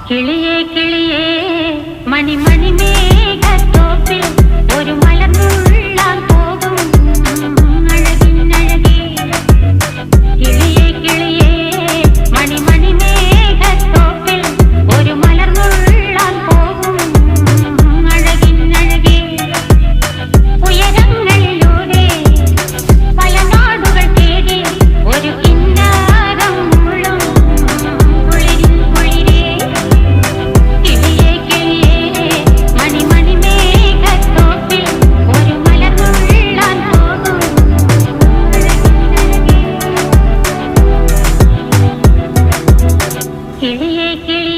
കിളിയേ കിളിയേ മണിമണി മേഘത്തോപ്പിൽ ഒരു മലർന്നുള്ളാൻ പോകും അഴകിനഴകേ. കിളിയേ കിളിയേ മണിമണി മേഘത്തോപ്പിൽ ഒരു മലർന്നുള്ളാൻ പോകും അഴകിനഴകേ. ഉയരങ്ങളിലൂടെ പല നാടുകൾ തേടി ഒരു കിന്നാരം മുള്ളും കുളിരിൻ കുളിരേ. കിളിയേ കിളിയേ മണിമണി മേഘത്തോപ്പിൽ ഒരു മലർന്നുള്ളാൻ പോകും അഴകിനഴകേ. കിളിയേ കിളിയേ